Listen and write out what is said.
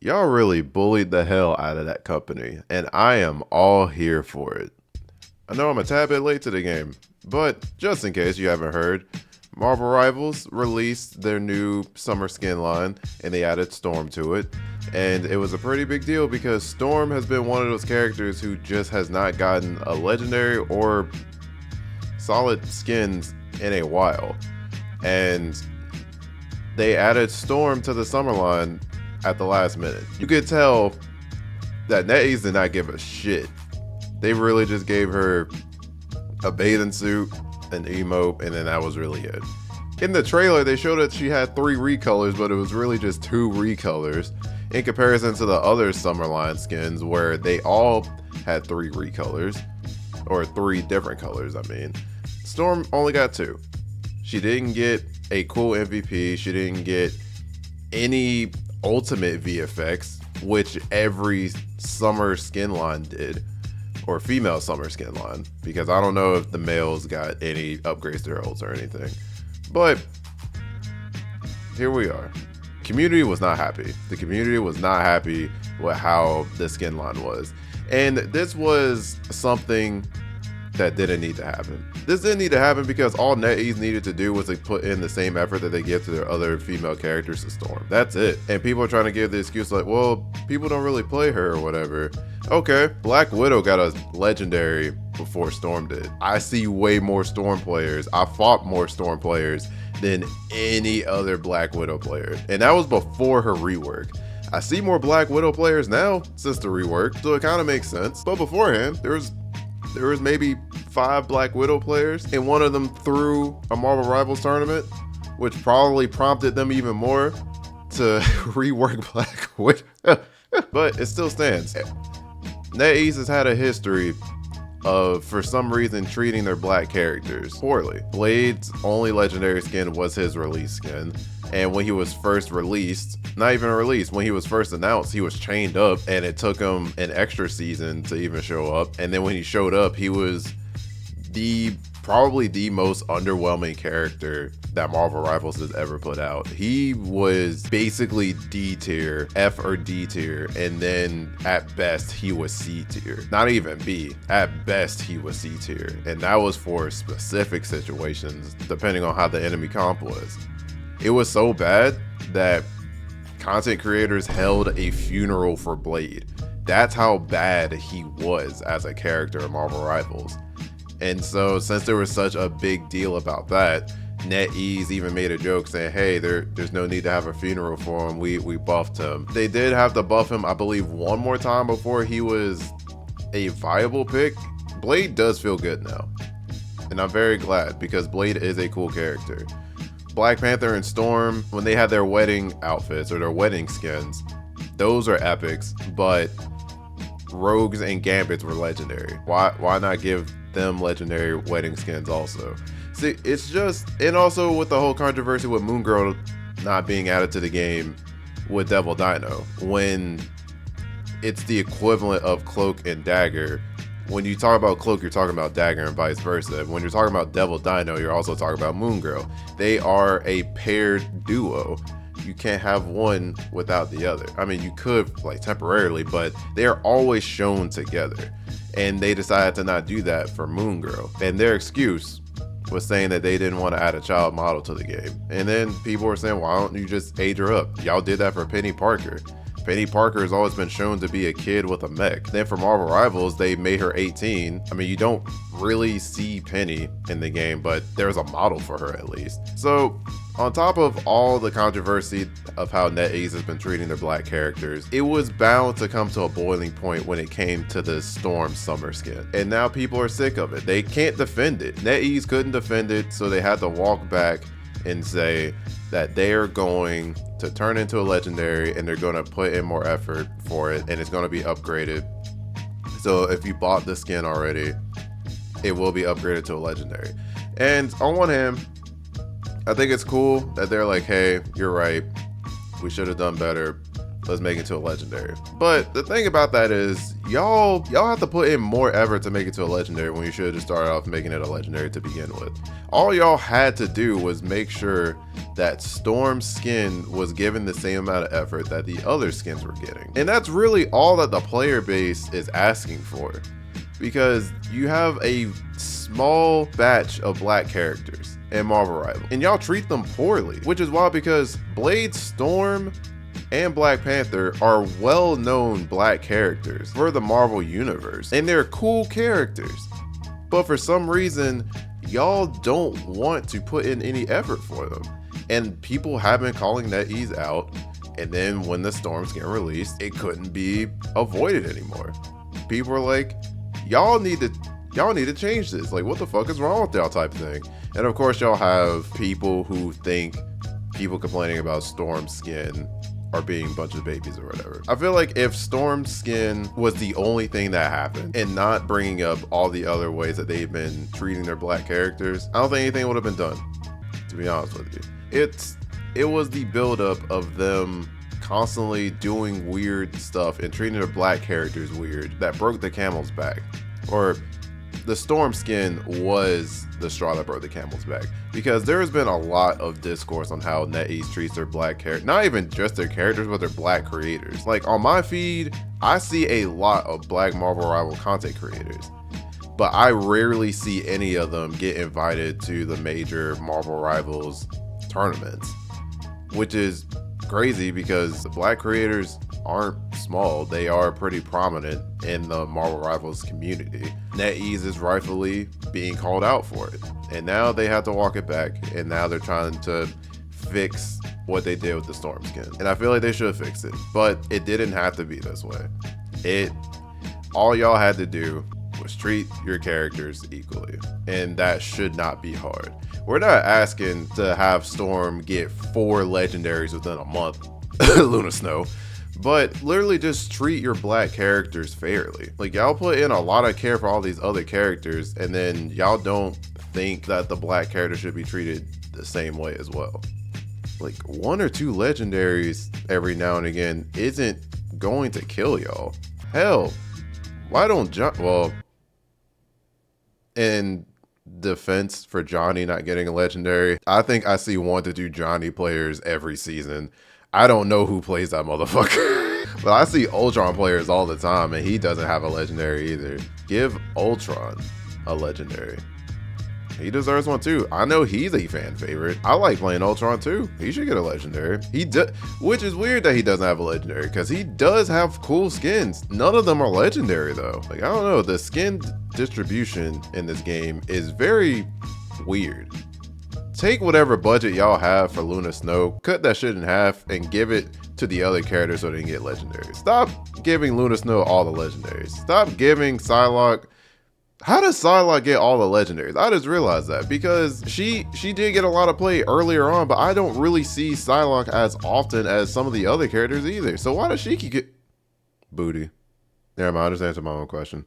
Y'all really bullied the hell out of that company, and I am all here for it. I know I'm a tad bit late to the game, but just in case you haven't heard, Marvel Rivals released their new summer skin line and they added Storm to it. And it was a pretty big deal because Storm has been one of those characters who just has not gotten a legendary or solid skins in a while. And they added Storm to the summer line at the last minute. You could tell that NetEase did not give a shit. They really just gave her a bathing suit, an emote, and then that was really it. In the trailer, they showed that she had 3 recolors, but it was really just 2 recolors in comparison to the other Summerline skins where they all had 3 recolors, or 3 different colors, I mean. Storm only got 2. She didn't get a cool MVP, she didn't get any ultimate VFX, which every summer skin line did, or female summer skin line, because I don't know if the males got any upgrades to their ults or anything. But here we are. Community was not happy. The community was not happy with how the skin line was. And this was something that didn't need to happen. This didn't need to happen because all NetEase needed to do was to put in the same effort that they give to their other female characters to Storm. That's it. And people are trying to give the excuse like, well, people don't really play her or whatever. Okay, Black Widow got a legendary before Storm did. I see way more Storm players. I fought more Storm players than any other Black Widow player. And that was before her rework. I see more Black Widow players now since the rework, so it kind of makes sense. But beforehand, there was maybe 5 Black Widow players, and one of them threw a Marvel Rivals tournament, which probably prompted them even more to rework Black Widow. But it still stands. NetEase has had a history of, for some reason, treating their black characters poorly. Blade's only legendary skin was his release skin, and when he was first released, not even released, when he was first announced, he was chained up, and it took him an extra season to even show up. And then when he showed up, he was probably the most underwhelming character that Marvel Rivals has ever put out. He was basically D tier, F or D tier, and then at best he was C tier. Not even B. At best he was C tier, and that was for specific situations depending on how the enemy comp was. It was so bad that content creators held a funeral for Blade. That's how bad he was as a character in Marvel Rivals. And so since there was such a big deal about that, NetEase even made a joke saying, hey, there's no need to have a funeral for him. We buffed him. They did have to buff him, I believe, one more time before he was a viable pick. Blade does feel good now. And I'm very glad because Blade is a cool character. Black Panther and Storm, when they had their wedding outfits or their wedding skins, those are epics, but Rogues and Gambits were legendary. Why not give them legendary wedding skins also? See, it's just, and also with the whole controversy with Moon Girl not being added to the game with Devil Dino, when it's the equivalent of Cloak and Dagger. When you talk about Cloak, you're talking about Dagger and vice versa. When you're talking about Devil Dino, you're also talking about Moon Girl. They are a paired duo. You can't have one without the other. I mean, you could like temporarily, but they are always shown together. And they decided to not do that for Moon Girl. And their excuse was saying that they didn't want to add a child model to the game. And then people were saying, why don't you just age her up? Y'all did that for Penny Parker. Penny Parker has always been shown to be a kid with a mech. Then for Marvel Rivals, they made her 18. I mean, you don't really see Penny in the game, but there's a model for her at least. So on top of all the controversy of how NetEase has been treating their black characters, it was bound to come to a boiling point when it came to the Storm summer skin. And now people are sick of it. They can't defend it. NetEase couldn't defend it, so they had to walk back and say that they are going to turn into a legendary and they're going to put in more effort for it and it's going to be upgraded. So if you bought the skin already, it will be upgraded to a legendary. And on one hand, I think it's cool that they're like, hey, you're right, we should have done better. let's make it to a legendary. But the thing about that is y'all have to put in more effort to make it to a legendary when you should have just started off making it a legendary to begin with. All y'all had to do was make sure that Storm's skin was given the same amount of effort that the other skins were getting. And that's really all that the player base is asking for, because you have a small batch of black characters in Marvel Rivals, and y'all treat them poorly, which is wild because Blade, Storm, and Black Panther are well-known black characters for the Marvel universe, and they're cool characters. But for some reason, y'all don't want to put in any effort for them. And people have been calling NetEase out, and then when the Storms get released, it couldn't be avoided anymore. People are like, y'all need to change this. Like, what the fuck is wrong with y'all type thing? And of course, y'all have people who think people complaining about Storm's skin are being a bunch of babies or whatever. I feel like if Storm's skin was the only thing that happened and not bringing up all the other ways that they've been treating their black characters, I don't think anything would have been done, to be honest with you. It was the buildup of them constantly doing weird stuff and treating their black characters weird that broke the camel's back. Or the Storm skin was the straw that broke the camel's back, because there has been a lot of discourse on how NetEase treats their black characters, not even just their characters, but their black creators. Like on my feed, I see a lot of black Marvel Rival content creators, but I rarely see any of them get invited to the major Marvel Rivals tournaments, which is crazy because the black creators aren't small. They are pretty prominent in the Marvel Rivals community. NetEase is rightfully being called out for it, and now they have to walk it back, and now they're trying to fix what they did with the Storm skin, and I feel like they should fix it, but it didn't have to be this way. All y'all had to do was treat your characters equally, and that should not be hard. We're not asking to have Storm get 4 legendaries within a month, Luna Snow, but literally just treat your black characters fairly. Like, y'all put in a lot of care for all these other characters, and then y'all don't think that the black character should be treated the same way as well. Like, 1 or 2 legendaries every now and again isn't going to kill y'all. Hell, why don't in defense for Johnny not getting a legendary, I think I see 1 to 2 Johnny players every season. I don't know who plays that motherfucker, but I see Ultron players all the time, and he doesn't have a legendary either. Give Ultron a legendary. He deserves one too. I know he's a fan favorite. I like playing Ultron too. He should get a legendary. Which is weird that he doesn't have a legendary, because he does have cool skins. None of them are legendary though. Like, I don't know, the skin distribution in this game is very weird. Take whatever budget y'all have for Luna Snow, cut that shit in half, and give it to the other characters so they can get legendaries. Stop giving Luna Snow all the legendaries. Stop giving Psylocke. How does Psylocke get all the legendaries? I just realized that, because she did get a lot of play earlier on, but I don't really see Psylocke as often as some of the other characters either. So why does she get booty? Never mind, I just answered my own question.